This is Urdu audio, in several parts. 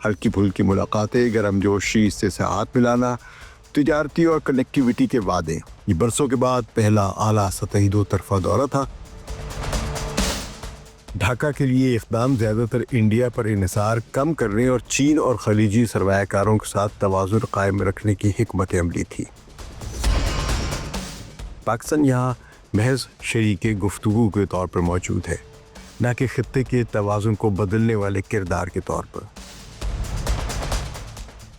ہلکی پھلکی ملاقاتیں، گرم جوشی سے ہاتھ ملانا، تجارتی اور کنیکٹیوٹی کے وعدے۔ یہ برسوں کے بعد پہلا اعلیٰ سطحی دو طرفہ دورہ تھا۔ ڈھاکہ کے لیے اقدام زیادہ تر انڈیا پر انحصار کم کرنے اور چین اور خلیجی سرمایہ کاروں کے ساتھ توازن قائم رکھنے کی حکمت عملی تھی۔ پاکستان یہاں محض شریک گفتگو کے طور پر موجود ہے، نہ کہ خطے کے توازن کو بدلنے والے کردار کے طور پر۔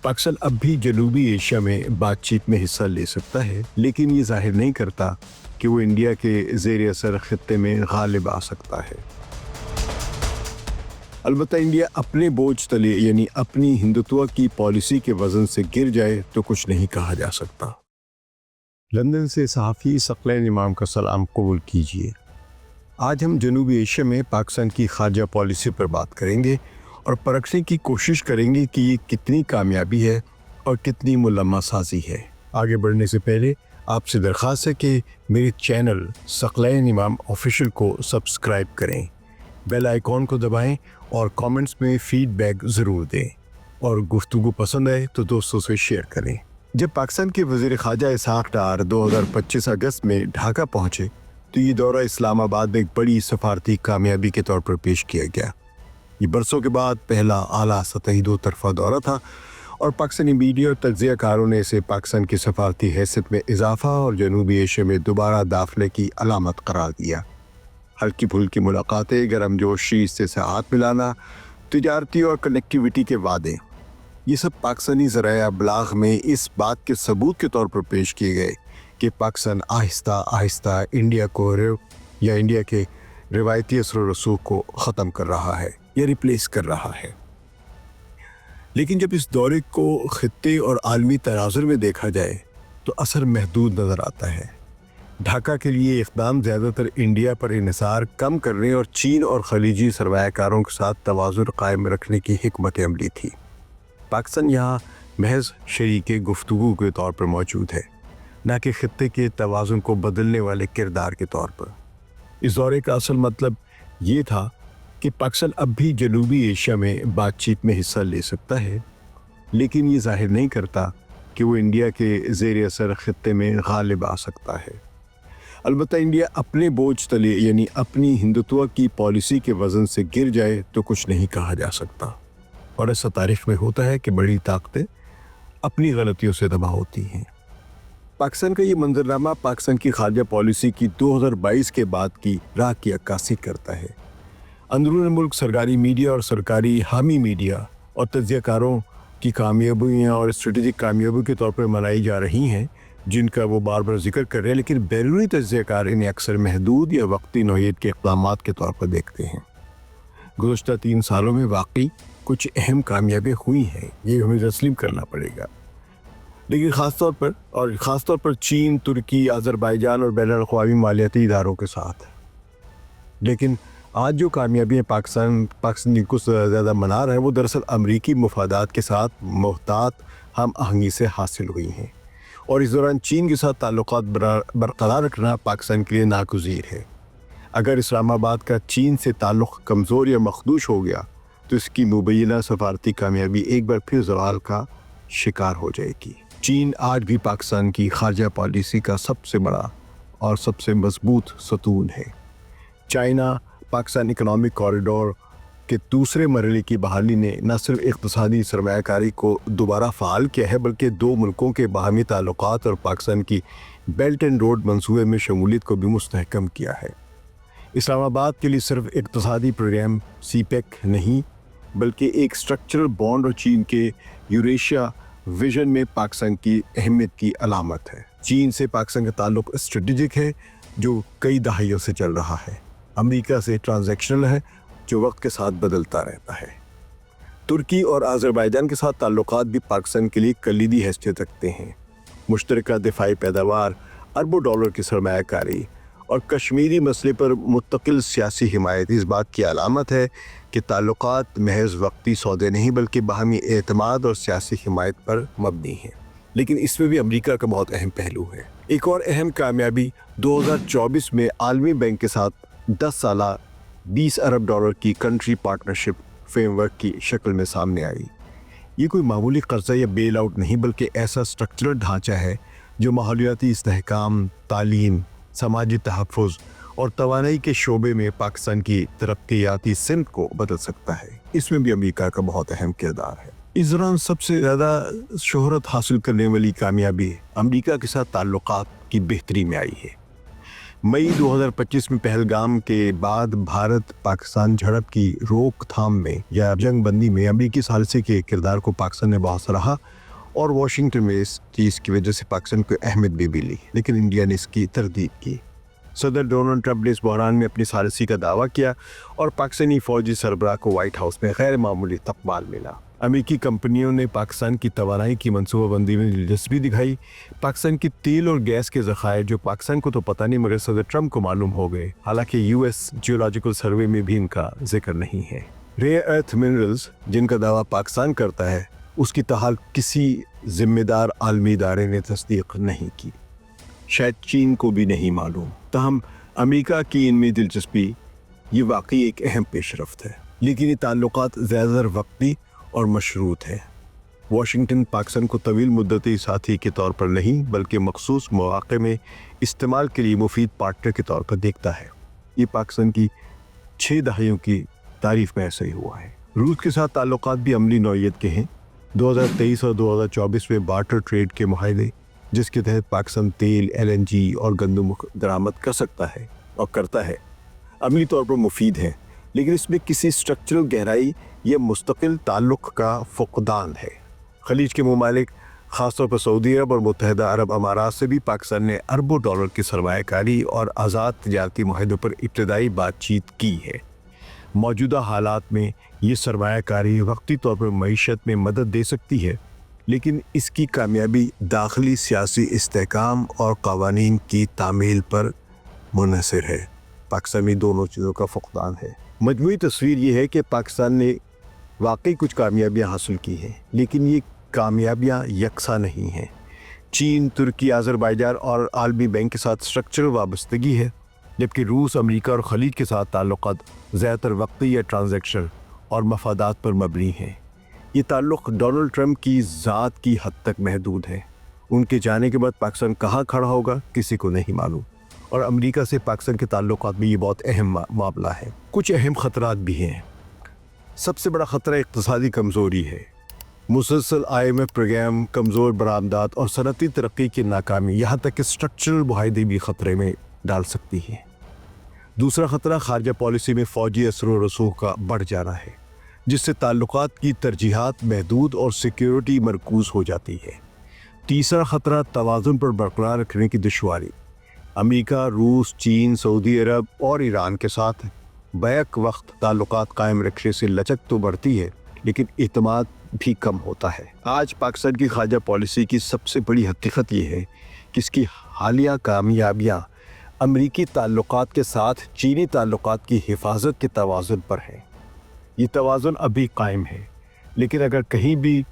پاکستان اب بھی جنوبی ایشیا میں بات چیت میں حصہ لے سکتا ہے، لیکن یہ ظاہر نہیں کرتا کہ وہ انڈیا کے زیر اثر خطے میں غالب آ سکتا ہے۔ البتہ انڈیا اپنے بوجھ تلے یعنی اپنی ہندوتوا کی پالیسی کے وزن سے گر جائے تو کچھ نہیں کہا جا سکتا۔ لندن سے صحافی ثقلین امام کا سلام قبول کیجیے۔ آج ہم جنوبی ایشیا میں پاکستان کی خارجہ پالیسی پر بات کریں گے اور پرکھنے کی کوشش کریں گے کہ یہ کتنی کامیابی ہے اور کتنی ملمہ سازی ہے۔ آگے بڑھنے سے پہلے آپ سے درخواست ہے کہ میرے چینل ثقلین امام آفیشیل کو سبسکرائب کریں، بیل آئیکن کو دبائیں اور کامنٹس میں فیڈ بیک ضرور دیں، اور گفتگو پسند آئے تو دوستوں سے شیئر کریں۔ جب پاکستان کے وزیر خارجہ اسحاق ڈار 2025 اگست میں ڈھاکہ پہنچے تو یہ دورہ اسلام آباد میں ایک بڑی سفارتی کامیابی کے طور پر پیش کیا گیا۔ یہ برسوں کے بعد پہلا اعلیٰ سطحی دو طرفہ دورہ تھا اور پاکستانی میڈیا اور تجزیہ کاروں نے اسے پاکستان کی سفارتی حیثیت میں اضافہ اور جنوبی ایشیا میں دوبارہ داخلے کی علامت قرار دیا۔ ہلکی پھلکی ملاقاتیں، گرم جوشی سے ہاتھ ملانا، تجارتی اور کنیکٹیوٹی کے وعدے، یہ سب پاکستانی ذرائع ابلاغ میں اس بات کے ثبوت کے طور پر پیش کیے گئے کہ پاکستان آہستہ آہستہ انڈیا کے روایتی اثر و رسوخ کو ختم کر رہا ہے یا ریپلیس کر رہا ہے۔ لیکن جب اس دورے کو خطے اور عالمی تناظر میں دیکھا جائے تو اثر محدود نظر آتا ہے۔ ڈھاکہ کے لیے اقدام زیادہ تر انڈیا پر انحصار کم کرنے اور چین اور خلیجی سرمایہ کاروں کے ساتھ توازن قائم رکھنے کی حکمت عملی تھی۔ پاکستان یہاں محض شریک گفتگو کے طور پر موجود ہے، نہ کہ خطے کے توازن کو بدلنے والے کردار کے طور پر۔ اس دورے کا اصل مطلب یہ تھا کہ پاکستان اب بھی جنوبی ایشیا میں بات چیت میں حصہ لے سکتا ہے، لیکن یہ ظاہر نہیں کرتا کہ وہ انڈیا کے زیر اثر خطے میں غالب آ سکتا ہے۔ البتہ انڈیا اپنے بوجھ تلے یعنی اپنی ہندوتوا کی پالیسی کے وزن سے گر جائے تو کچھ نہیں کہا جا سکتا، اور ایسا تاریخ میں ہوتا ہے کہ بڑی طاقتیں اپنی غلطیوں سے تباہ ہوتی ہیں۔ پاکستان کا یہ منظرنامہ پاکستان کی خارجہ پالیسی کی 2022 کے بعد کی راہ کی عکاسی کرتا ہے۔ اندرون ملک سرکاری میڈیا اور سرکاری حامی میڈیا اور تجزیہ کاروں کی کامیابیاں اور اسٹریٹجک کامیابی کے طور پر منائی جا رہی ہیں، جن کا وہ بار بار ذکر کر رہے ہیں، لیکن بیرونی تجزیہ کار انہیں اکثر محدود یا وقتی نوعیت کے اقدامات کے طور پر دیکھتے ہیں۔ گزشتہ 3 سالوں میں واقعی کچھ اہم کامیابیاں ہوئی ہیں، یہ ہمیں تسلیم کرنا پڑے گا، لیکن خاص طور پر چین، ترکی، آذربائیجان اور بین الاقوامی مالیاتی اداروں کے ساتھ۔ لیکن آج جو کامیابیاں پاکستان کو زیادہ منا رہا ہے وہ دراصل امریکی مفادات کے ساتھ محتاط ہم آہنگی سے حاصل ہوئی ہیں، اور اس دوران چین کے ساتھ تعلقات برقرار رکھنا پاکستان کے لیے ناگزیر ہے۔ اگر اسلام آباد کا چین سے تعلق کمزور یا مخدوش ہو گیا تو اس کی مبینہ سفارتی کامیابی ایک بار پھر زوال کا شکار ہو جائے گی۔ چین آج بھی پاکستان کی خارجہ پالیسی کا سب سے بڑا اور سب سے مضبوط ستون ہے۔ چائنا پاکستان اکنامک کوریڈور کے دوسرے مرحلے کی بحالی نے نہ صرف اقتصادی سرمایہ کاری کو دوبارہ فعال کیا ہے، بلکہ 2 ملکوں کے باہمی تعلقات اور پاکستان کی بیلٹ اینڈ روڈ منصوبے میں شمولیت کو بھی مستحکم کیا ہے۔ اسلام آباد کے لیے صرف اقتصادی پروگرام سی پیک نہیں، بلکہ ایک سٹرکچرل بانڈ اور چین کے یوریشیا ویژن میں پاکستان کی اہمیت کی علامت ہے۔ چین سے پاکستان کا تعلق اسٹریٹجک ہے جو کئی دہائیوں سے چل رہا ہے۔ امریکہ سے ٹرانزیکشنل ہے جو وقت کے ساتھ بدلتا رہتا ہے۔ ترکی اور آذربائیجان کے ساتھ تعلقات بھی پاکستان کے لیے کلیدی حیثیت رکھتے ہیں۔ مشترکہ دفاعی پیداوار، اربوں ڈالر کی سرمایہ کاری اور کشمیری مسئلے پر مستقل سیاسی حمایت اس بات کی علامت ہے کہ تعلقات محض وقتی سودے نہیں بلکہ باہمی اعتماد اور سیاسی حمایت پر مبنی ہیں۔ لیکن اس میں بھی امریکہ کا بہت اہم پہلو ہے۔ ایک اور اہم کامیابی 2024 میں عالمی بینک کے ساتھ 10 سالہ $20 ارب کی کنٹری پارٹنرشپ فریم ورک کی شکل میں سامنے آئی۔ یہ کوئی معمولی قرضہ یا بیل آؤٹ نہیں بلکہ ایسا اسٹرکچرل ڈھانچہ ہے جو ماحولیاتی استحکام، تعلیم، سماجی تحفظ اور توانائی کے شعبے میں پاکستان کی ترقیاتی سمت کو بدل سکتا ہے۔ اس میں بھی امریکہ کا بہت اہم کردار ہے۔ اس دوران سب سے زیادہ شہرت حاصل کرنے والی کامیابی امریکہ کے ساتھ تعلقات کی بہتری میں آئی ہے۔ مئی 2025 میں پہلگام کے بعد بھارت پاکستان جھڑپ کی روک تھام میں یا جنگ بندی میں امریکی ثالثی کے کردار کو پاکستان نے بہت سراہا اور واشنگٹن میں اس چیز کی وجہ سے پاکستان کو اہمیت بھی ملی، لیکن انڈیا نے اس کی تردید کی۔ صدر ڈونلڈ ٹرمپ نے اس بحران میں اپنی ثالثی کا دعویٰ کیا اور پاکستانی فوجی سربراہ کو وائٹ ہاؤس میں غیر معمولی تقبال ملا۔ امریکی کمپنیوں نے پاکستان کی توانائی کی منصوبہ بندی میں دلچسپی دکھائی۔ پاکستان کی تیل اور گیس کے ذخائر جو پاکستان کو تو پتہ نہیں مگر صدر ٹرمپ کو معلوم ہو گئے، حالانکہ US جیولوجیکل سروے میں بھی ان کا ذکر نہیں ہے۔ ریئر ارتھ منرلز جن کا دعویٰ پاکستان کرتا ہے، اس کی تاحال کسی ذمہ دار عالمی ادارے نے تصدیق نہیں کی، شاید چین کو بھی نہیں معلوم۔ تاہم امریکہ کی ان میں دلچسپی یہ واقعی ایک اہم پیش رفت ہے، لیکن یہ تعلقات زیادہ تر وقتی اور مشروط ہے۔ واشنگٹن پاکستان کو طویل مدتی ساتھی کے طور پر نہیں بلکہ مخصوص مواقع میں استعمال کے لیے مفید پارٹنر کے طور پر دیکھتا ہے۔ یہ پاکستان کی 6 دہائیوں کی تاریخ میں ایسا ہی ہوا ہے۔ روس کے ساتھ تعلقات بھی عملی نوعیت کے ہیں۔ 2023 اور 2024 میں بارٹر ٹریڈ کے معاہدے جس کے تحت پاکستان تیل، LNG اور گندم درآمد کر سکتا ہے اور کرتا ہے، عملی طور پر مفید ہے، لیکن اس میں کسی اسٹرکچرل گہرائی یا مستقل تعلق کا فقدان ہے۔ خلیج کے ممالک خاص طور پر سعودی عرب اور متحدہ عرب امارات سے بھی پاکستان نے اربوں ڈالر کی سرمایہ کاری اور آزاد تجارتی معاہدوں پر ابتدائی بات چیت کی ہے۔ موجودہ حالات میں یہ سرمایہ کاری وقتی طور پر معیشت میں مدد دے سکتی ہے، لیکن اس کی کامیابی داخلی سیاسی استحکام اور قوانین کی تعمیل پر منحصر ہے۔ پاکستان میں دونوں چیزوں کا فقدان ہے۔ مجموعی تصویر یہ ہے کہ پاکستان نے واقعی کچھ کامیابیاں حاصل کی ہیں، لیکن یہ کامیابیاں یکساں نہیں ہیں۔ چین، ترکی، آذربائیجان اور عالمی بینک کے ساتھ اسٹرکچرل وابستگی ہے، جبکہ روس، امریکہ اور خلیج کے ساتھ تعلقات زیادہ تر وقتی یا ٹرانزیکشن اور مفادات پر مبنی ہیں۔ یہ تعلق ڈونلڈ ٹرمپ کی ذات کی حد تک محدود ہے۔ ان کے جانے کے بعد پاکستان کہاں کھڑا ہوگا کسی کو نہیں معلوم، اور امریکہ سے پاکستان کے تعلقات میں یہ بہت اہم معاملہ ہے۔ کچھ اہم خطرات بھی ہیں۔ سب سے بڑا خطرہ اقتصادی کمزوری ہے۔ مسلسل IMF پروگرام، کمزور برآمدات اور صنعتی ترقی کی ناکامی یہاں تک کہ اسٹرکچرل معاہدے بھی خطرے میں ڈال سکتی ہیں۔ دوسرا خطرہ خارجہ پالیسی میں فوجی اثر و رسوخ کا بڑھ جانا ہے، جس سے تعلقات کی ترجیحات محدود اور سیکیورٹی مرکوز ہو جاتی ہے۔ تیسرا خطرہ توازن پر برقرار رکھنے کی دشواری۔ امریکہ، روس، چین، سعودی عرب اور ایران کے ساتھ بیک وقت تعلقات قائم رکھنے سے لچک تو بڑھتی ہے، لیکن اعتماد بھی کم ہوتا ہے۔ آج پاکستان کی خارجہ پالیسی کی سب سے بڑی حقیقت یہ ہے کہ اس کی حالیہ کامیابیاں امریکی تعلقات کے ساتھ چینی تعلقات کی حفاظت کے توازن پر ہیں۔ یہ توازن ابھی قائم ہے، لیکن اگر کہیں بھی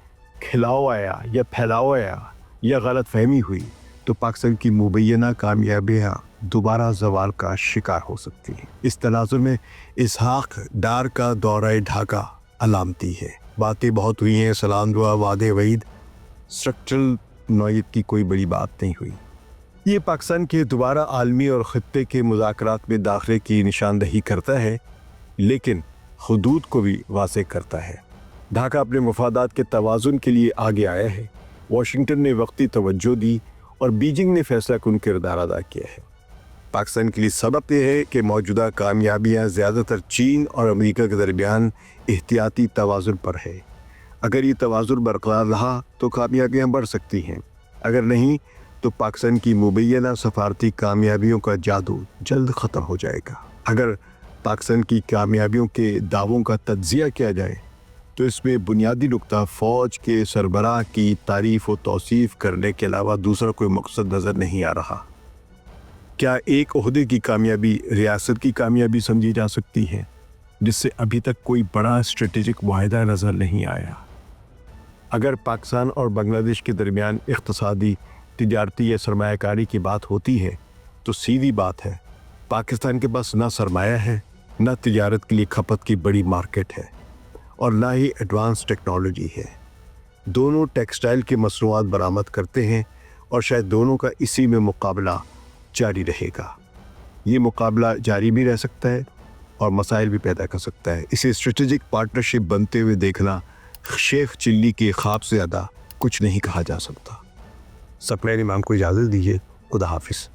کھلاؤ آیا یا پھیلاؤ آیا یا غلط فہمی ہوئی تو پاکستان کی مبینہ کامیابیاں دوبارہ زوال کا شکار ہو سکتی ہیں۔ اس تناظر میں اسحاق ڈار کا دورہ ڈھاکہ علامتی ہے۔ باتیں بہت ہوئی ہیں، سلام دعا، وعدے وعید، اسٹرکچرل نوعیت کی کوئی بڑی بات نہیں ہوئی۔ یہ پاکستان کے دوبارہ عالمی اور خطے کے مذاکرات میں داخلے کی نشاندہی کرتا ہے، لیکن حدود کو بھی واضح کرتا ہے۔ ڈھاکہ اپنے مفادات کے توازن کے لیے آگے آیا ہے۔ واشنگٹن نے وقتی توجہ دی اور بیجنگ نے فیصلہ کن کردار ادا کیا ہے۔ پاکستان کے لیے سبب یہ ہے کہ موجودہ کامیابیاں زیادہ تر چین اور امریکہ کے درمیان احتیاطی توازن پر ہے۔ اگر یہ توازن برقرار رہا تو کامیابیاں بڑھ سکتی ہیں، اگر نہیں تو پاکستان کی مبینہ سفارتی کامیابیوں کا جادو جلد ختم ہو جائے گا۔ اگر پاکستان کی کامیابیوں کے دعووں کا تجزیہ کیا جائے تو اس میں بنیادی نقطہ فوج کے سربراہ کی تعریف و توصیف کرنے کے علاوہ دوسرا کوئی مقصد نظر نہیں آ رہا۔ کیا ایک عہدے کی کامیابی ریاست کی کامیابی سمجھی جا سکتی ہے، جس سے ابھی تک کوئی بڑا اسٹریٹجک معاہدہ نظر نہیں آیا؟ اگر پاکستان اور بنگلہ دیش کے درمیان اقتصادی، تجارتی یا سرمایہ کاری کی بات ہوتی ہے تو سیدھی بات ہے، پاکستان کے پاس نہ سرمایہ ہے، نہ تجارت کے لیے کھپت کی بڑی مارکیٹ ہے، اور نہ ہی ایڈوانس ٹیکنالوجی ہے۔ دونوں ٹیکسٹائل کے مصنوعات برآمد کرتے ہیں اور شاید دونوں کا اسی میں مقابلہ جاری رہے گا۔ یہ مقابلہ جاری بھی رہ سکتا ہے اور مسائل بھی پیدا کر سکتا ہے۔ اسے اسٹریٹجک پارٹنرشپ بنتے ہوئے دیکھنا شیخ چلی کے خواب سے زیادہ کچھ نہیں کہا جا سکتا۔ ثقلین امام کو اجازت دیجیے، خدا حافظ۔